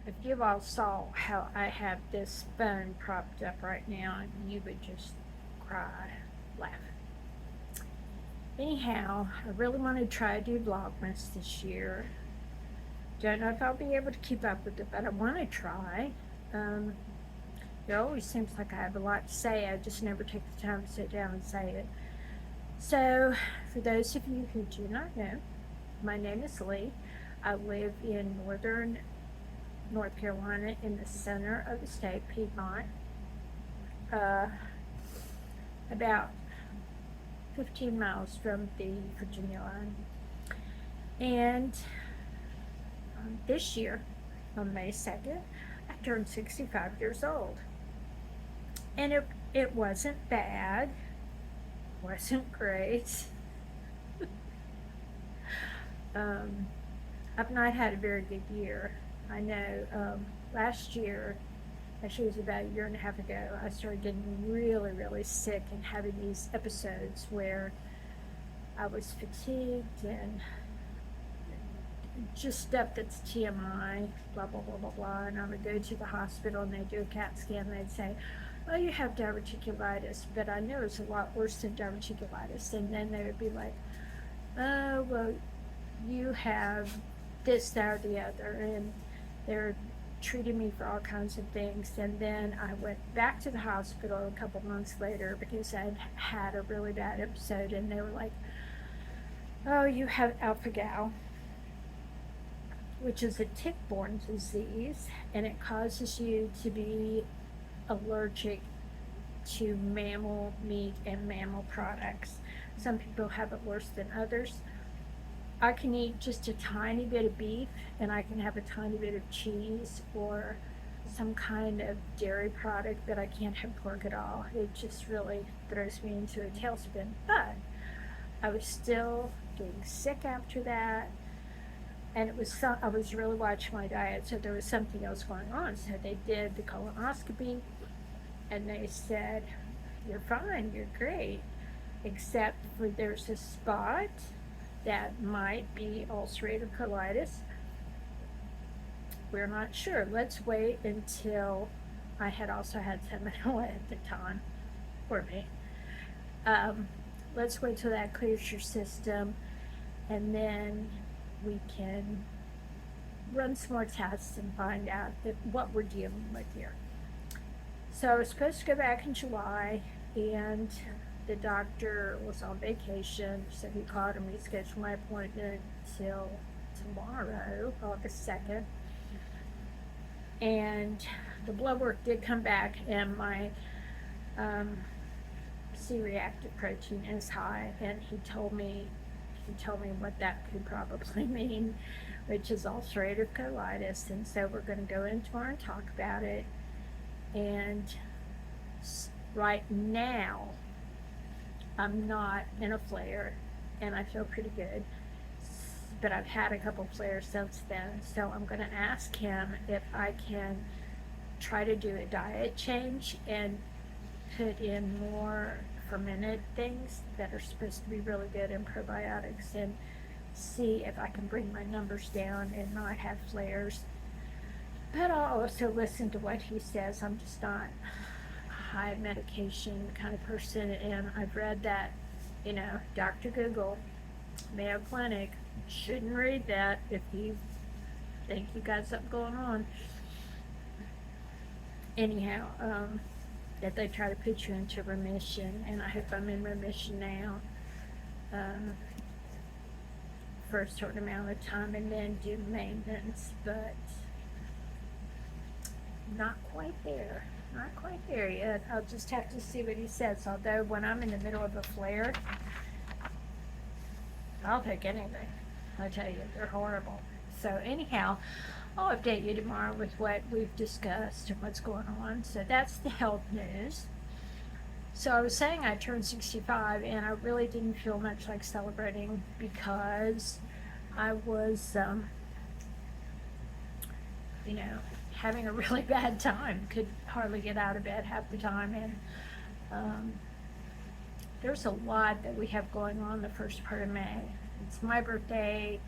if you all saw how I have this phone propped up right now, you would just cry laughing. Anyhow, I really want to try to do Vlogmas this year. Don't know if I'll be able to keep up with it, but I want to try. Um, it always seems like I have a lot to say. I just never take the time to sit down and say it. So, for those of you who do not know, my name is Lee. I live in northern North Carolina in the center of the state, Piedmont, uh, about 15 miles from the Virginia line. And this year, on May 2nd, I turned 65 years old. And it wasn't bad, wasn't great. um, I've not had a very good year. I know last year, actually it was about a year and a half ago, I started getting really, really sick and having these episodes where I was fatigued and just stuff that's TMI, blah, blah, blah, blah, blah. And I would go to the hospital and they'd do a CAT scan and they'd say, oh, you have diverticulitis. But I knew it was a lot worse than diverticulitis. And then they would be like, oh, well, you have this, that, or the other. And they're treating me for all kinds of things. And then I went back to the hospital a couple months later because I'd had a really bad episode. And they were like, oh, you have alpha-gal, which is a tick-borne disease, and it causes you to be allergic to mammal meat and mammal products. Some people have it worse than others. I can eat just a tiny bit of beef, and I can have a tiny bit of cheese or some kind of dairy product, but I can't have pork at all. It just really throws me into a tailspin. But I was still getting sick after that. And I was really watching my diet, so there was something else going on. So they did the colonoscopy, and they said, you're fine, you're great, except for there's a spot that might be ulcerative colitis. We're not sure. Let's wait until, I had also had salmonella at the time, for me. Let's wait till that clears your system, and then we can run some more tests and find out what we're dealing with here. So I was supposed to go back in July, and the doctor was on vacation, so he called and rescheduled my appointment till tomorrow, August 2nd. And the blood work did come back, and my C-reactive protein is high, and he told me what that could probably mean, which is ulcerative colitis. And so we're going to go in tomorrow and talk about it. And right now, I'm not in a flare, and I feel pretty good. But I've had a couple flares since then, so I'm going to ask him if I can try to do a diet change and put in more fermented things that are supposed to be really good in probiotics, and see if I can bring my numbers down and not have flares. But I'll also listen to what he says. I'm just not a high medication kind of person, and I've read that, Dr. Google, Mayo Clinic, shouldn't read that if you think you got something going on. Anyhow, that they try to put you into remission, and I hope I'm in remission now for a certain amount of time, and then do maintenance, but not quite there. Not quite there yet. I'll just have to see what he says. Although when I'm in the middle of a flare, I'll take anything. I tell you, they're horrible. So anyhow, I'll update you tomorrow with what we've discussed and what's going on. So that's the health news. So I was saying I turned 65, and I really didn't feel much like celebrating because I was, having a really bad time. Could hardly get out of bed half the time, and there's a lot that we have going on the first part of May. It's my birthday.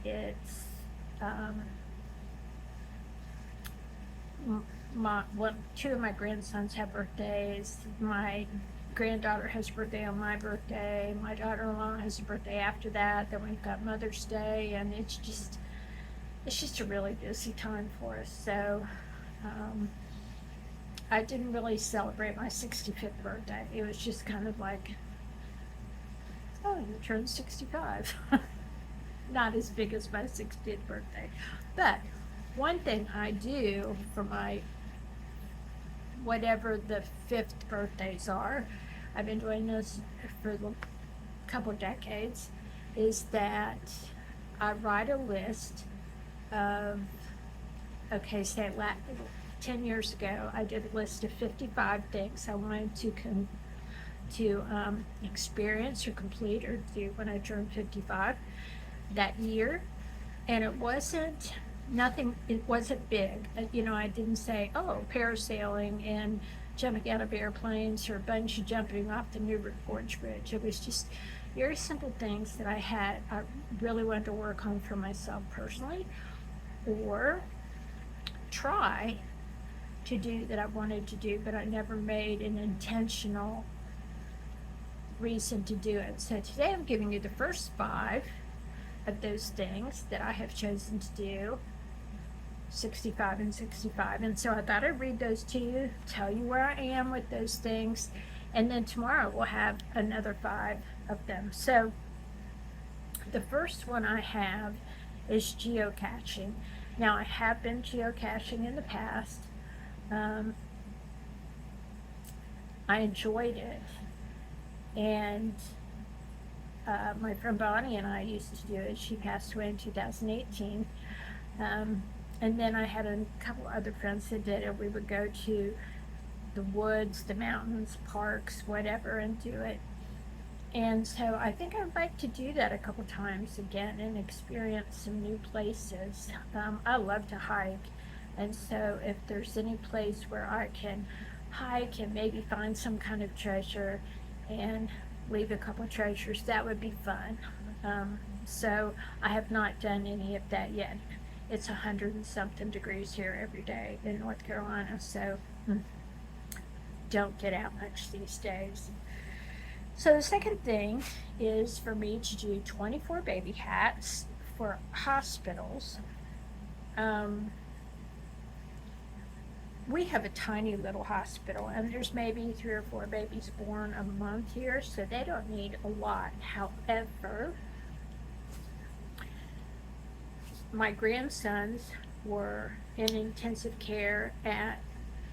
It's two of my grandsons have birthdays. My granddaughter has a birthday on my birthday. My daughter-in-law has a birthday after that. Then we've got Mother's Day, and it's just a really busy time for us. So I didn't really celebrate my 65th birthday. It was just kind of like, oh, you turned 65. Not as big as my 60th birthday. But one thing I do for my whatever the 5th birthdays are, I've been doing this for a couple decades, is that I write a list of, okay, say 10 years ago, I did a list of 55 things I wanted to experience or complete or do when I turned 55 that year. And it wasn't big. I didn't say, oh, parasailing and jumping out of airplanes or bungee jumping off the Newburgh Gorge Bridge. It was just very simple things that I really wanted to work on for myself personally, or try to do that I wanted to do, but I never made an intentional reason to do it. So today I'm giving you the first 5 of those things that I have chosen to do, 65 and 65. And so I thought I'd read those to you, tell you where I am with those things, and then tomorrow we'll have another 5 of them. So the first one I have is geocaching. Now, I have been geocaching in the past. I enjoyed it, and my friend Bonnie and I used to do it. She passed away in 2018. And then I had a couple other friends that did it. We would go to the woods, the mountains, parks, whatever, and do it. And so I think I'd like to do that a couple times again and experience some new places. I love to hike. And so if there's any place where I can hike and maybe find some kind of treasure and leave a couple treasures, that would be fun. So I have not done any of that yet. It's 100 and something degrees here every day in North Carolina, so don't get out much these days. So the second thing is for me to do 24 baby hats for hospitals. We have a tiny little hospital, and there's maybe 3 or 4 babies born a month here, so they don't need a lot. However, my grandsons were in intensive care at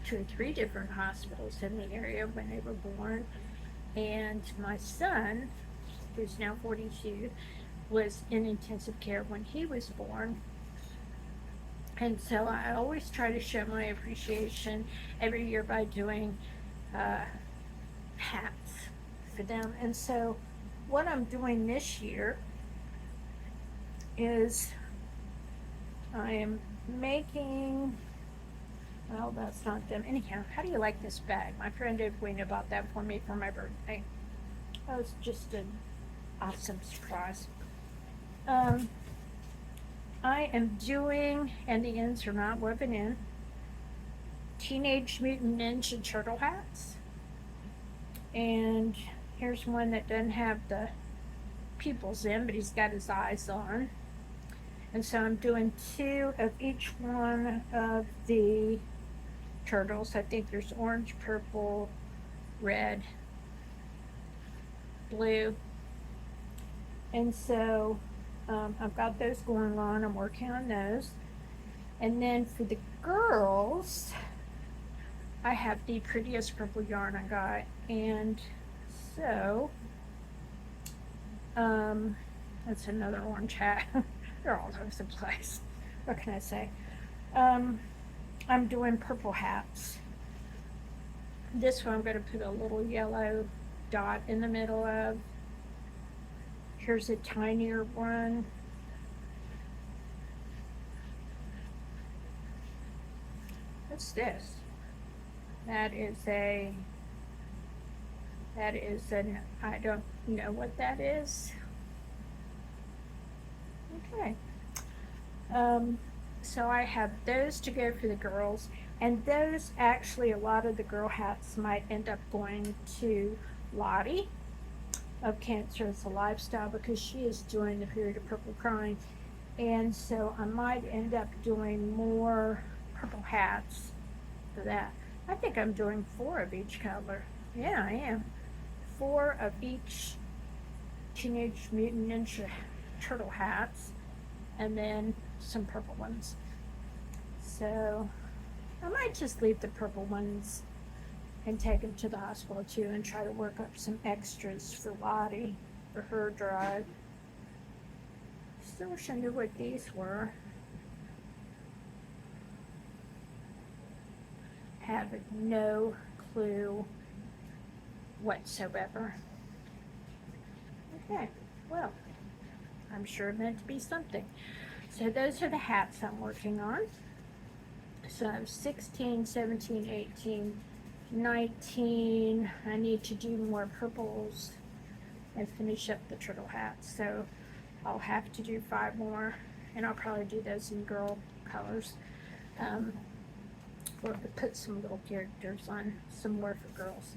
2 or 3 different hospitals in the area when they were born, and my son, who's now 42, was in intensive care when he was born. And so I always try to show my appreciation every year by doing hats for them. And so what I'm doing this year is I am making, well, that's not them. Anyhow, how do you like this bag? My friend Edwina bought that for me for my birthday. That was just an awesome surprise. I am doing, and the ends are not woven in, Teenage Mutant Ninja Turtle hats. And here's one that doesn't have the pupils in, but he's got his eyes on. And so I'm doing 2 of each one of the turtles. I think there's orange, purple, red, blue. And so I've got those going on. I'm working on those. And then for the girls, I have the prettiest purple yarn I got. And so that's another orange hat. They're all over the place. What can I say? I'm doing purple hats. This one I'm going to put a little yellow dot in the middle of. Here's a tinier one. What's this? That is an, I don't know what that is. Okay. So I have those to go for the girls. And those actually, a lot of the girl hats might end up going to Lottie of Cancer as a Lifestyle, because she is doing the Period of Purple Crying. And so I might end up doing more purple hats for that. I think I'm doing 4 of each color. Yeah, I am. 4 of each Teenage Mutant Ninja Turtle hats, and then some purple ones. So I might just leave the purple ones and take them to the hospital too, and try to work up some extras for Lottie for her drive. Still wish I knew what these were. Have no clue whatsoever. Okay, well, I'm sure it meant to be something. So those are the hats I'm working on. So I'm 16, 17, 18, 19. I need to do more purples and finish up the turtle hats. So I'll have to do 5 more, and I'll probably do those in girl colors. Or put some little characters on, some more for girls.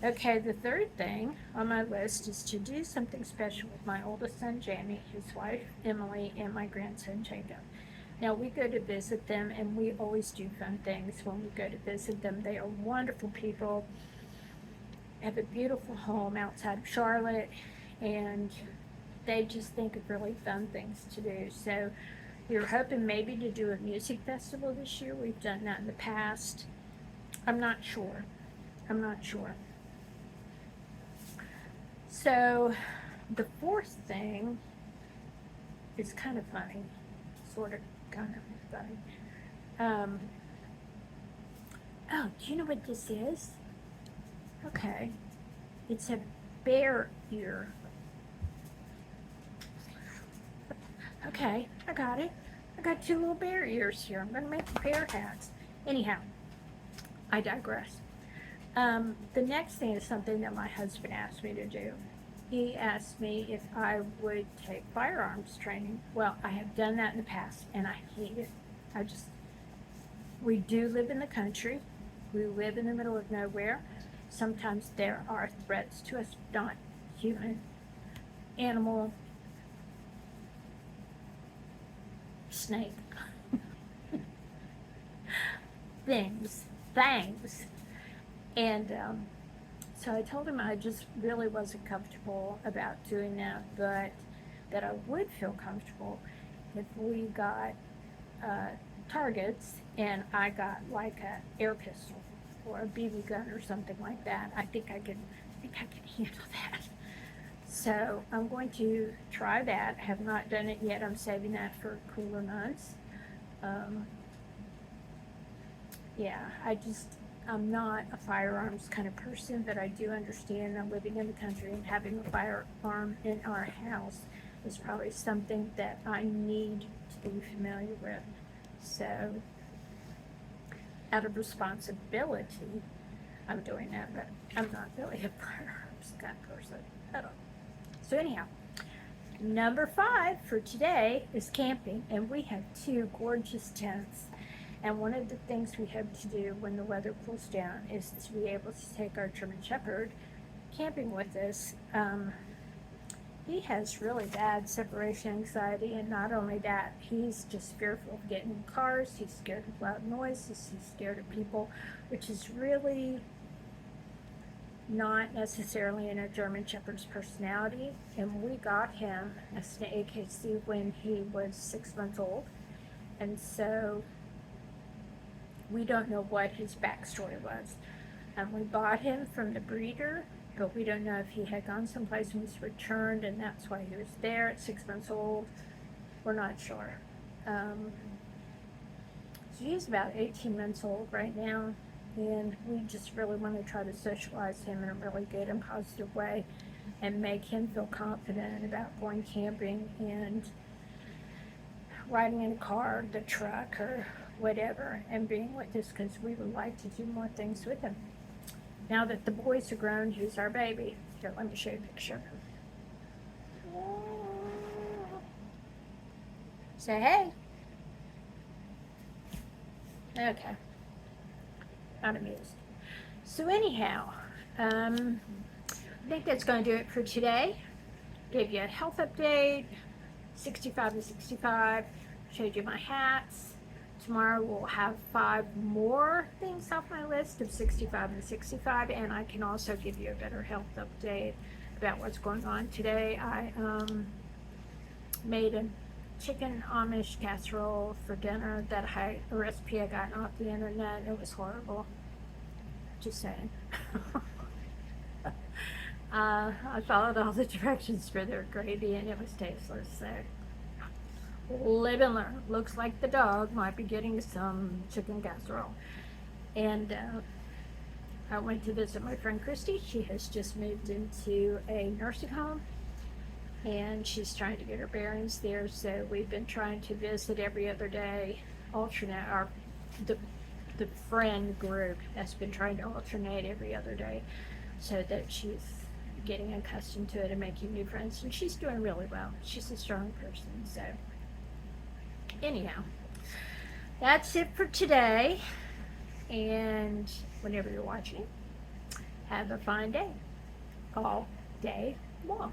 Okay, the third thing on my list is to do something special with my oldest son, Jamie, his wife, Emily, and my grandson, Jacob. Now, we go to visit them, and we always do fun things when we go to visit them. They are wonderful people, have a beautiful home outside of Charlotte, and they just think of really fun things to do. So we were hoping maybe to do a music festival this year. We've done that in the past. I'm not sure. So the fourth thing is kind of funny, sort of kind of funny. Oh, do you know what this is? Okay, it's a bear ear. Okay, I got it. I got 2 little bear ears here. I'm going to make bear hats. Anyhow, I digress. The next thing is something that my husband asked me to do. He asked me if I would take firearms training. Well, I have done that in the past, and I hate it. We do live in the country. We live in the middle of nowhere. Sometimes there are threats to us, not human, animal, snake, things. And so I told him I just really wasn't comfortable about doing that, but that I would feel comfortable if we got targets and I got like a air pistol or a BB gun or something like that. I think I can handle that. So I'm going to try that. I have not done it yet. I'm saving that for cooler months. Yeah, I'm not a firearms kind of person, but I do understand that living in the country and having a firearm in our house is probably something that I need to be familiar with. So, out of responsibility, I'm doing that, but I'm not really a firearms kind of person at all. So anyhow, number 5 for today is camping, and we have 2 gorgeous tents. And one of the things we hope to do when the weather cools down is to be able to take our German Shepherd camping with us. He has really bad separation anxiety, and not only that, he's just fearful of getting in cars, he's scared of loud noises, he's scared of people, which is really not necessarily in a German Shepherd's personality. And we got him a AKC when he was 6 months old, and so we don't know what his backstory was. We bought him from the breeder, but we don't know if he had gone someplace and was returned, and that's why he was there at 6 months old. We're not sure. So he's about 18 months old right now, and we just really want to try to socialize him in a really good and positive way and make him feel confident about going camping and riding in a car, the truck, or whatever, and being with us, because we would like to do more things with him. Now that the boys are grown, here's our baby. Here, let me show you a picture. Say hey. Okay. not amused. So anyhow, I think that's going to do it for today. Gave you a health update, 65 to 65, showed you my hats. Tomorrow we'll have 5 more things off my list of 65 and 65, and I can also give you a better health update about what's going on today. I made a chicken Amish casserole for dinner that a recipe I got off the internet, and it was horrible. Just saying. I followed all the directions for their gravy, and it was tasteless. So live and learn. Looks like the dog might be getting some chicken casserole. And I went to visit my friend Christy. She has just moved into a nursing home, and she's trying to get her bearings there. So we've been trying to visit every other day, alternate the friend group has been trying to alternate every other day, so that she's getting accustomed to it and making new friends, and she's doing really well. She's a strong person. So anyhow, that's it for today, and whenever you're watching, have a fine day all day long.